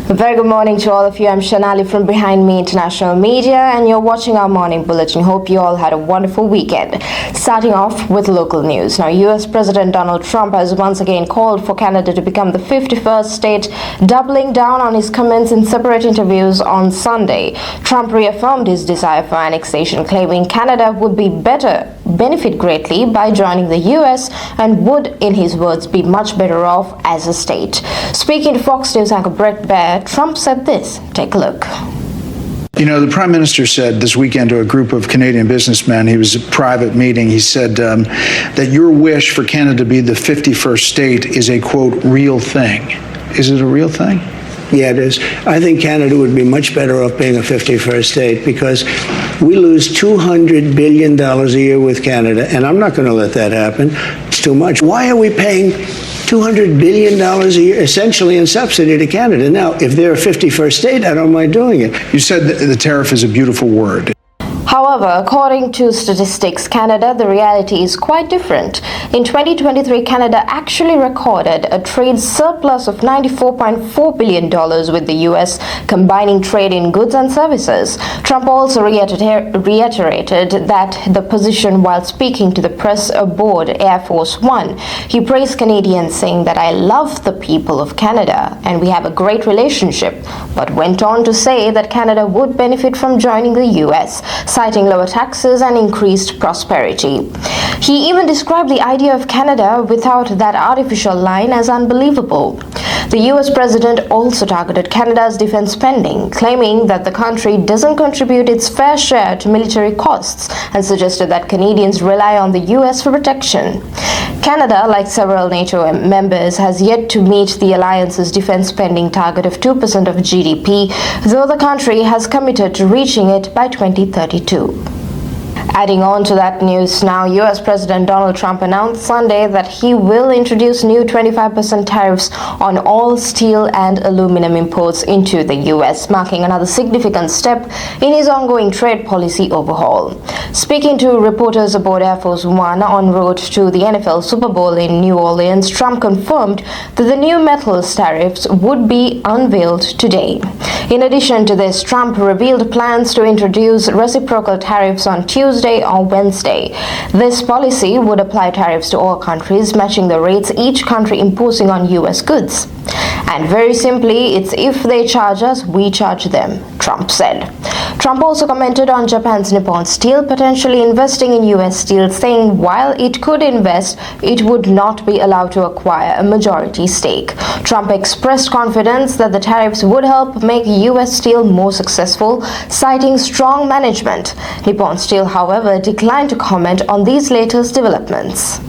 A very good morning to all of you. I'm Shanali from Behind Me International Media, and you're watching our morning bulletin. Hope you all had a wonderful weekend. Starting off with local news. Now, U.S. President Donald Trump has once again called for Canada to become the 51st state, doubling down on his comments in separate interviews on Sunday. Trump reaffirmed his desire for annexation, claiming Canada would benefit greatly by joining the U.S. and would, in his words, be much better off as a state. Speaking to Fox News anchor Brett Baer, Trump said this. Take a look. You know, the Prime Minister said this weekend to a group of Canadian businessmen, he was at a private meeting, he said that your wish for Canada to be the 51st state is a, quote, real thing. Is it a real thing? Yeah, it is. I think Canada would be much better off being a 51st state because we lose $200 billion a year with Canada, and I'm not going to let that happen. It's too much. Why are we paying $200 billion a year, essentially in subsidy to Canada? Now, if they're a 51st state, I don't mind doing it. You said that the tariff is a beautiful word. However, according to Statistics Canada, the reality is quite different. In 2023, Canada actually recorded a trade surplus of $94.4 billion with the U.S., combining trade in goods and services. Trump also reiterated that the position while speaking to the press aboard Air Force One. He praised Canadians, saying that I love the people of Canada and we have a great relationship, but went on to say that Canada would benefit from joining the U.S., citing lower taxes and increased prosperity. He even described the idea of Canada without that artificial line as unbelievable. The U.S. president also targeted Canada's defense spending, claiming that the country doesn't contribute its fair share to military costs, and suggested that Canadians rely on the U.S. for protection. Canada, like several NATO members, has yet to meet the alliance's defense spending target of 2% of GDP, though the country has committed to reaching it by 2032. Adding on to that news now, U.S. President Donald Trump announced Sunday that he will introduce new 25% tariffs on all steel and aluminum imports into the U.S., marking another significant step in his ongoing trade policy overhaul. Speaking to reporters aboard Air Force One en route to the NFL Super Bowl in New Orleans, Trump confirmed that the new metals tariffs would be unveiled today. In addition to this, Trump revealed plans to introduce reciprocal tariffs on Tuesday or Wednesday. This policy would apply tariffs to all countries, matching the rates each country imposing on U.S. goods. And very simply, it's if they charge us, we charge them, Trump said. Trump also commented on Japan's Nippon Steel potentially investing in U.S. steel, saying while it could invest, it would not be allowed to acquire a majority stake. Trump expressed confidence that the tariffs would help make U.S. steel more successful, citing strong management. Nippon Steel, however, declined to comment on these latest developments.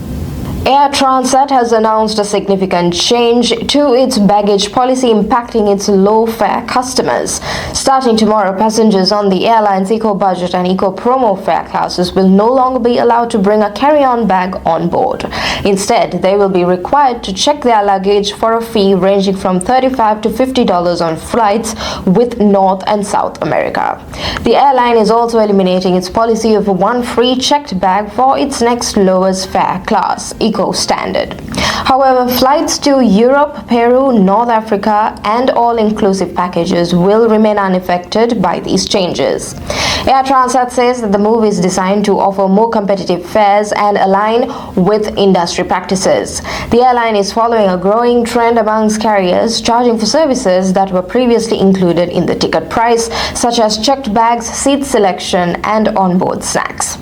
Air Transat has announced a significant change to its baggage policy impacting its low-fare customers. Starting tomorrow, passengers on the airline's eco-budget and eco-promo fare classes will no longer be allowed to bring a carry-on bag on board. Instead, they will be required to check their luggage for a fee ranging from $35 to $50 on flights with North and South America. The airline is also eliminating its policy of one free checked bag for its next lowest fare class, Standard. However, flights to Europe, Peru, North Africa, and all-inclusive packages will remain unaffected by these changes. Air Transat says that the move is designed to offer more competitive fares and align with industry practices. The airline is following a growing trend amongst carriers charging for services that were previously included in the ticket price, such as checked bags, seat selection, and onboard snacks.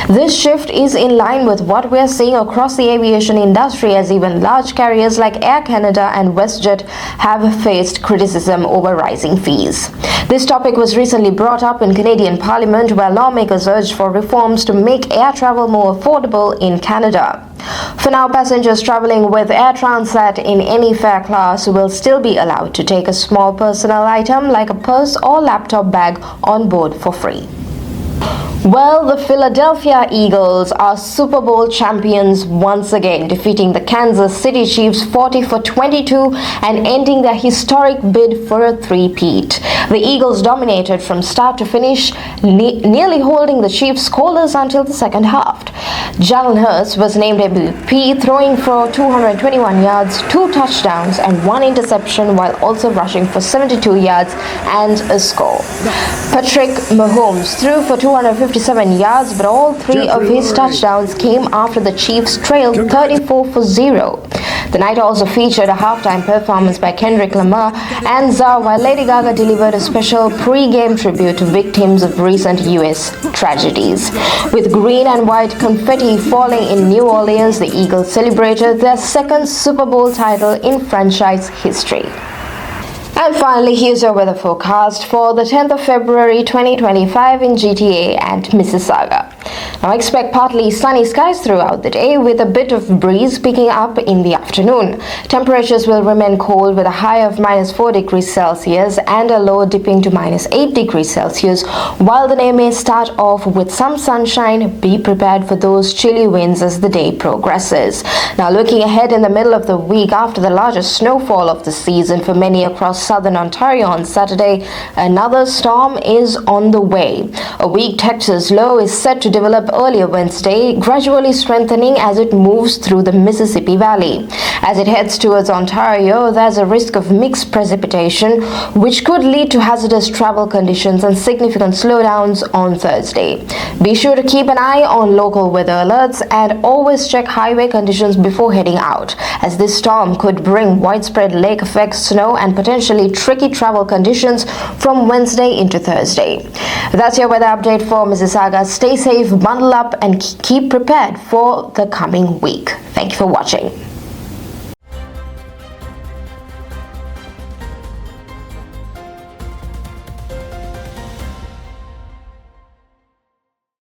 This shift is in line with what we are seeing across the aviation industry, as even large carriers like Air Canada and WestJet have faced criticism over rising fees. This topic was recently brought up in Canadian Parliament, where lawmakers urged for reforms to make air travel more affordable in Canada. For now, passengers traveling with Air Transat in any fare class will still be allowed to take a small personal item like a purse or laptop bag on board for free. Well, the Philadelphia Eagles are Super Bowl champions once again, defeating the Kansas City Chiefs 40-22 and ending their historic bid for a three-peat. The Eagles dominated from start to finish, nearly holding the Chiefs scoreless until the second half. Jalen Hurts was named MVP, throwing for 221 yards, 2 touchdowns and 1 interception, while also rushing for 72 yards and a score. Patrick Mahomes threw for 257 yards, but all 3 of his touchdowns came after the Chiefs trailed 34-0. The night also featured a halftime performance by Kendrick Lamar and Zah, while Lady Gaga delivered a special pre-game tribute to victims of recent U.S. tragedies. With green and white confetti falling in New Orleans, the Eagles celebrated their second Super Bowl title in franchise history. And finally, here's your weather forecast for the 10th of February 2025 in GTA and Mississauga. Now expect partly sunny skies throughout the day with a bit of breeze picking up in the afternoon. Temperatures will remain cold with a high of -4 degrees Celsius and a low dipping to -8 degrees Celsius. While the day may start off with some sunshine, be prepared for those chilly winds as the day progresses. Now looking ahead in the middle of the week after the largest snowfall of the season for many across southern Ontario on Saturday, another storm is on the way. A weak Texas low is set to develop earlier Wednesday, gradually strengthening as it moves through the Mississippi Valley. As it heads towards Ontario, there's a risk of mixed precipitation, which could lead to hazardous travel conditions and significant slowdowns on Thursday. Be sure to keep an eye on local weather alerts and always check highway conditions before heading out, as this storm could bring widespread lake effect snow and potentially tricky travel conditions from Wednesday into Thursday. That's your weather update for Mississauga. Stay safe, bundle up, and keep prepared for the coming week. Thank you for watching.